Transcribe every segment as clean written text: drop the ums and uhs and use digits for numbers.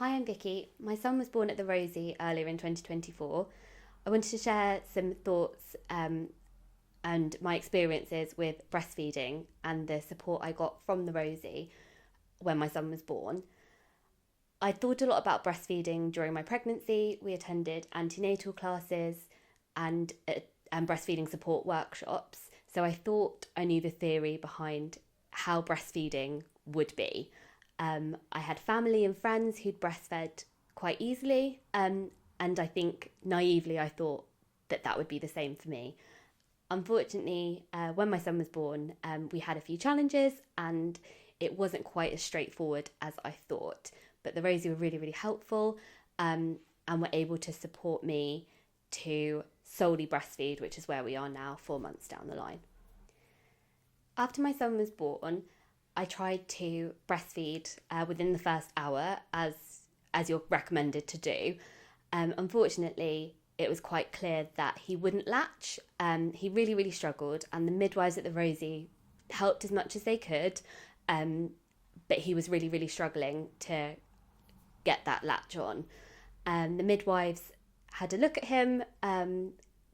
Hi, I'm Vicky. My son was born at the Rosie earlier in 2024. I wanted to share some thoughts and my experiences with breastfeeding and the support I got from the Rosie when my son was born. I thought a lot about breastfeeding during my pregnancy. We attended antenatal classes and breastfeeding support workshops. So I thought I knew the theory behind how breastfeeding would be. I had family and friends who'd breastfed quite easily, and I think naively I thought that would be the same for me. Unfortunately, when my son was born, we had a few challenges and it wasn't quite as straightforward as I thought. But the Rosie were really, really helpful and were able to support me to solely breastfeed, which is where we are now, 4 months down the line. After my son was born, I tried to breastfeed within the first hour, as you're recommended to do. Unfortunately, it was quite clear that he wouldn't latch. He really, really struggled, and the midwives at the Rosie helped as much as they could, but he was really, really struggling to get that latch on. The midwives had a look at him,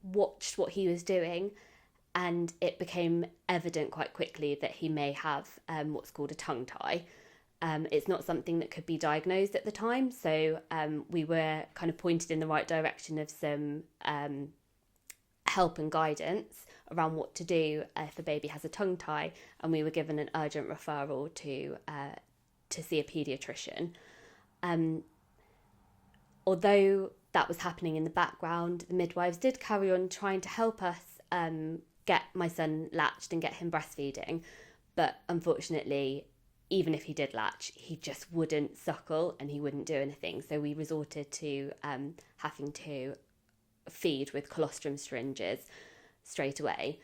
watched what he was doing, and it became evident quite quickly that he may have what's called a tongue tie. It's not something that could be diagnosed at the time, so we were kind of pointed in the right direction of some help and guidance around what to do if a baby has a tongue tie, and we were given an urgent referral to see a paediatrician. Although that was happening in the background, the midwives did carry on trying to help us get my son latched and get him breastfeeding, but unfortunately, even if he did latch, he just wouldn't suckle and he wouldn't do anything. So we resorted to having to feed with colostrum syringes straight away.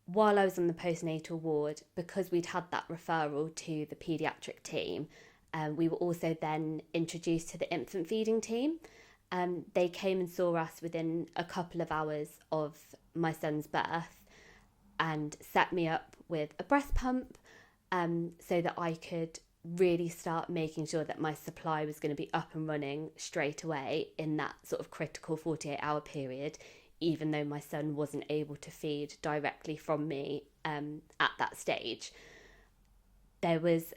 While I was on the postnatal ward, because we'd had that referral to the paediatric team, we were also then introduced to the infant feeding team. They came and saw us within a couple of hours of my son's birth and set me up with a breast pump so that I could really start making sure that my supply was going to be up and running straight away in that sort of critical 48-hour period, even though my son wasn't able to feed directly from me at that stage. It was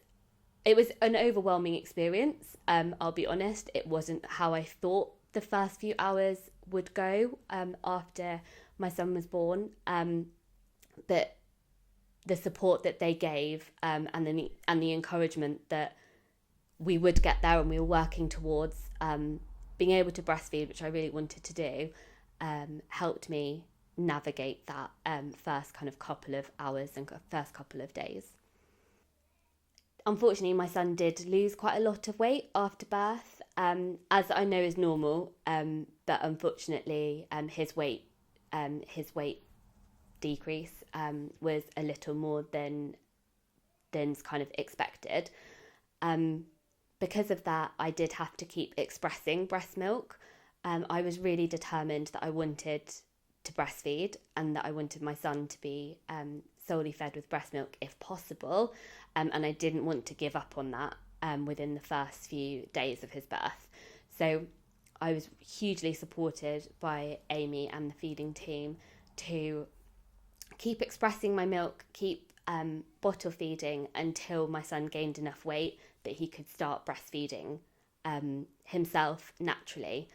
an overwhelming experience. I'll be honest, it wasn't how I thought the first few hours would go after my son was born, but the support that they gave and the encouragement that we would get there and we were working towards being able to breastfeed, which I really wanted to do, helped me navigate that first kind of couple of hours and first couple of days. Unfortunately, my son did lose quite a lot of weight after birth, as I know is normal, but unfortunately his weight decrease was a little more than kind of expected. Because of that, I did have to keep expressing breast milk. I was really determined that I wanted to breastfeed and that I wanted my son to be solely fed with breast milk if possible, and I didn't want to give up on that within the first few days of his birth. So I was hugely supported by Amy and the feeding team to keep expressing my milk, keep bottle feeding until my son gained enough weight that he could start breastfeeding himself naturally.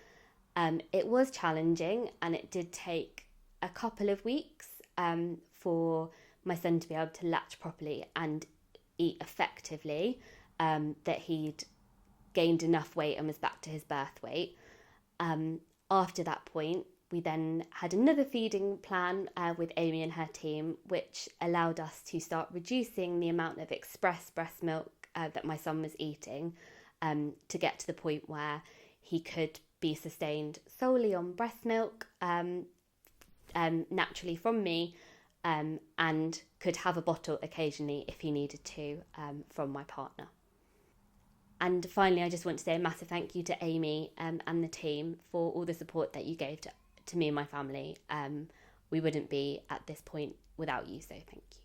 It was challenging and it did take a couple of weeks for my son to be able to latch properly and eat effectively, that he'd gained enough weight and was back to his birth weight. After that point, we then had another feeding plan with Amy and her team, which allowed us to start reducing the amount of express breast milk that my son was eating, to get to the point where he could be sustained solely on breast milk naturally from me, and could have a bottle occasionally if he needed to from my partner. And finally, I just want to say a massive thank you to Amy and the team for all the support that you gave to me and my family. We wouldn't be at this point without you, so thank you.